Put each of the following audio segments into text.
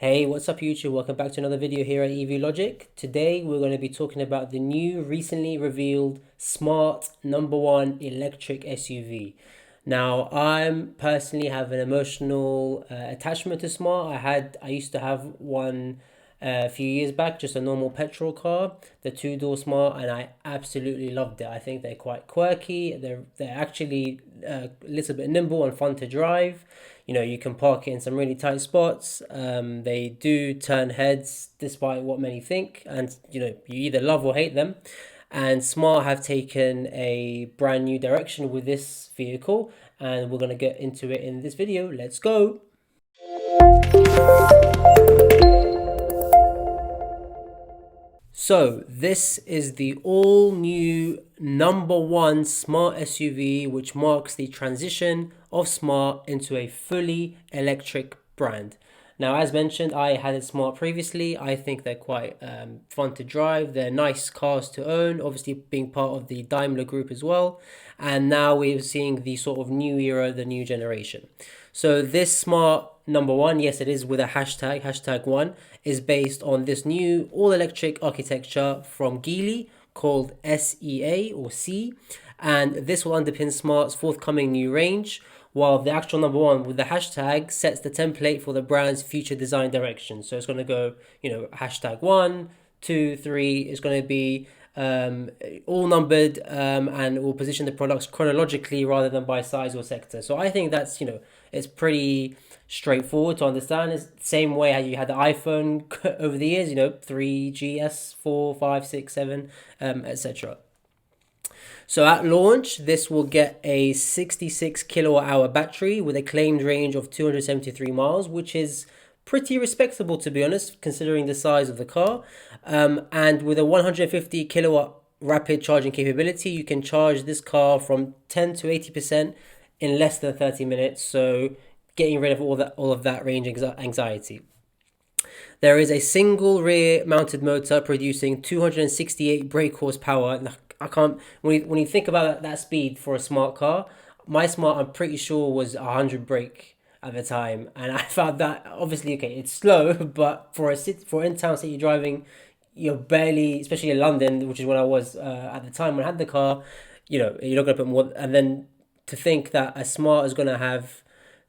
Hey, what's up YouTube? Welcome back to another video here at EV Logic. Today we're going to be talking about the new recently revealed smart number one electric SUV. Now, I'm personally have an emotional attachment to smart. I used to have one a few years back, just a normal petrol car, the two-door smart, and I absolutely loved it. I think they're quite quirky. They're actually a little bit nimble and fun to drive. You can park it in some really tight spots. They do turn heads despite what many think, and you either love or hate them. And Smart have taken a brand new direction with this vehicle, and we're going to get into it in this video. Let's go. So this is the all new number one smart SUV, which marks the transition of Smart into a fully electric brand. Now, as mentioned, I had a Smart previously. I think they're quite fun to drive. They're nice cars to own, obviously being part of the Daimler group as well. And now we're seeing the sort of new era, the new generation. So this Smart number one, yes, it is with a hashtag one, is based on this new all-electric architecture from Geely called SEA or C, and this will underpin Smart's forthcoming new range, while the actual number one with the hashtag sets the template for the brand's future design direction. So it's going to go, hashtag one, two, three. It's going to be all numbered, and it will position the products chronologically rather than by size or sector. So I think that's, it's pretty straightforward to understand. It's the same way how you had the iPhone over the years, 3GS, 4, 5, 6, 7, etc. So at launch, this will get a 66 kilowatt hour battery with a claimed range of 273 miles, which is pretty respectable, to be honest, considering the size of the car. And with a 150 kilowatt rapid charging capability, you can charge this car from 10 to 80% in less than 30 minutes. So getting rid of all of that range anxiety. There is a single rear mounted motor producing 268 brake horsepower. I can't, when you think about that speed for a smart car, my smart, I'm pretty sure, was 100 brake at the time, and I found that obviously, okay, it's slow, but for in-town city driving, you're barely, especially in London, which is when I was at the time when I had the car, you're not gonna put more. And then to think that a smart is gonna have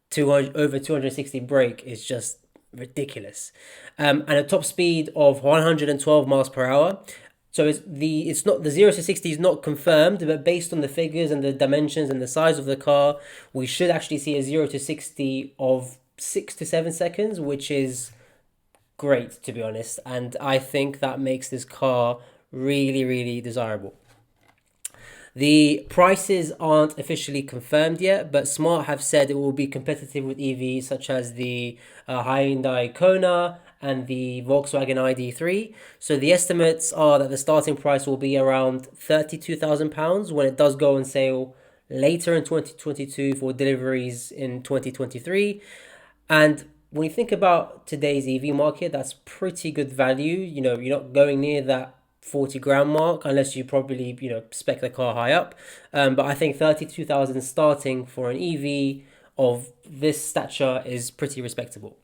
200 over 260 brake is just ridiculous, and a top speed of 112 miles per hour. So it's not, the 0 to 60 is not confirmed, but based on the figures and the dimensions and the size of the car, we should actually see a 0 to 60 of 6 to 7 seconds, which is great, to be honest. And I think that makes this car really, really desirable. The prices aren't officially confirmed yet, but Smart have said it will be competitive with EVs such as the Hyundai Kona and the Volkswagen ID3. So the estimates are that the starting price will be around £32,000 when it does go on sale later in 2022 for deliveries in 2023. And when you think about today's EV market, that's pretty good value. You're not going near that 40 grand mark unless you probably spec the car high up, but I think 32,000 starting for an EV of this stature is pretty respectable.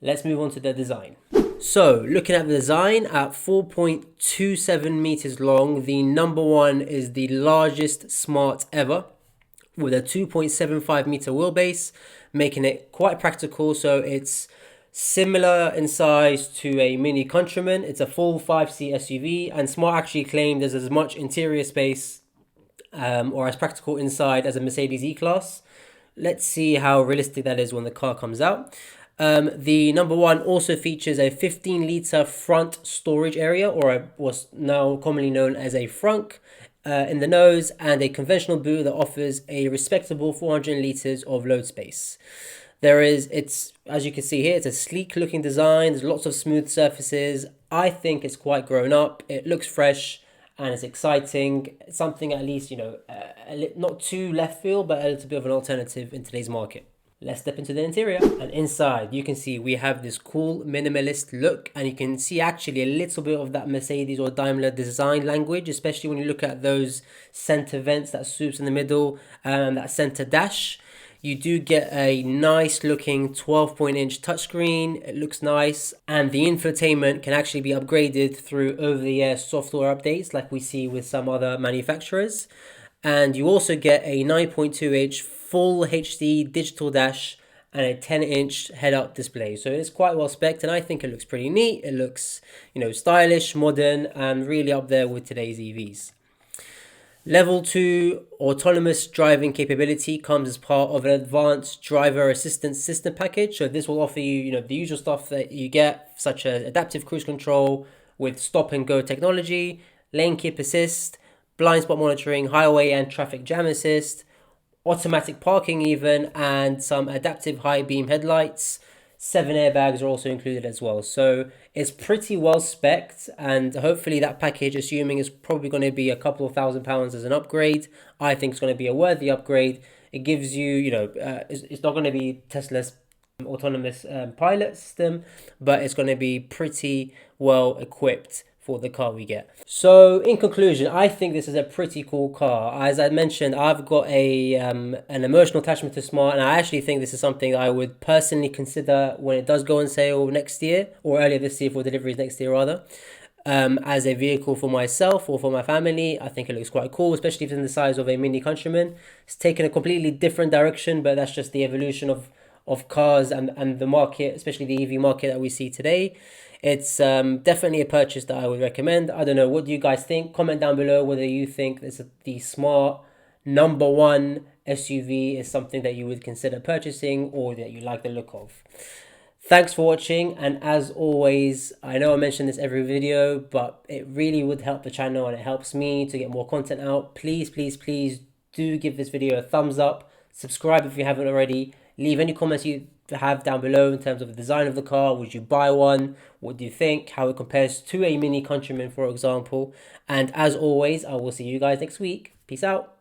Let's move on to the design. So looking at the design, at 4.27 meters long, the number one is the largest smart ever, with a 2.75 meter wheelbase, making it quite practical. So it's similar in size to a Mini Countryman. It's a full 5-seat SUV, and Smart actually claimed there's as much interior space or as practical inside as a Mercedes E-Class. Let's see how realistic that is when the car comes out. The number one also features a 15-litre front storage area, or what's now commonly known as a frunk, in the nose, and a conventional boot that offers a respectable 400 litres of load space. It's, as you can see here, it's a sleek looking design. There's lots of smooth surfaces. I think it's quite grown up. It looks fresh and it's exciting. It's something at least, not too left field, but a little bit of an alternative in today's market. Let's step into the interior. And inside, you can see we have this cool minimalist look, and you can see actually a little bit of that Mercedes or Daimler design language, especially when you look at those center vents, that swoops in the middle, and that center dash. You do get a nice looking 12-point-inch touchscreen. It looks nice, and the infotainment can actually be upgraded through over-the-air software updates like we see with some other manufacturers. And you also get a 9.2-inch full HD digital dash and a 10-inch head-up display. So it's quite well spec'd, and I think it looks pretty neat. It looks, stylish, modern, and really up there with today's EVs. Level 2 autonomous driving capability comes as part of an advanced driver assistance system package. So this will offer you, the usual stuff that you get, such as adaptive cruise control with stop and go technology, lane keep assist, blind spot monitoring, highway and traffic jam assist, automatic parking even, and some adaptive high beam headlights. 7 airbags are also included as well. So it's pretty well spec'd, and hopefully that package, assuming is probably going to be a couple of £1,000 as an upgrade, I think it's going to be a worthy upgrade. It gives you, it's not going to be Tesla's autonomous pilot system, but it's going to be pretty well equipped for the car we get. So in conclusion, I think this is a pretty cool car. As I mentioned, I've got an emotional attachment to Smart, and I actually think this is something I would personally consider when it does go on sale next year, or earlier this year for deliveries next year rather. As a vehicle for myself or for my family, I think it looks quite cool, especially if it's in the size of a Mini Countryman. It's taken a completely different direction, but that's just the evolution of cars and the market, especially the EV market that we see today. It's definitely a purchase that I would recommend. I don't know, what do you guys think? Comment down below whether you think the Smart number 1 SUV is something that you would consider purchasing or that you like the look of. Thanks for watching, and as always, I know I mention this every video, but it really would help the channel and it helps me to get more content out. Please, please, please do give this video a thumbs up. Subscribe if you haven't already. Leave any comments you have down below in terms of the design of the car. Would you buy one? What do you think? How it compares to a Mini Countryman, for example. And as always, I will see you guys next week. Peace out.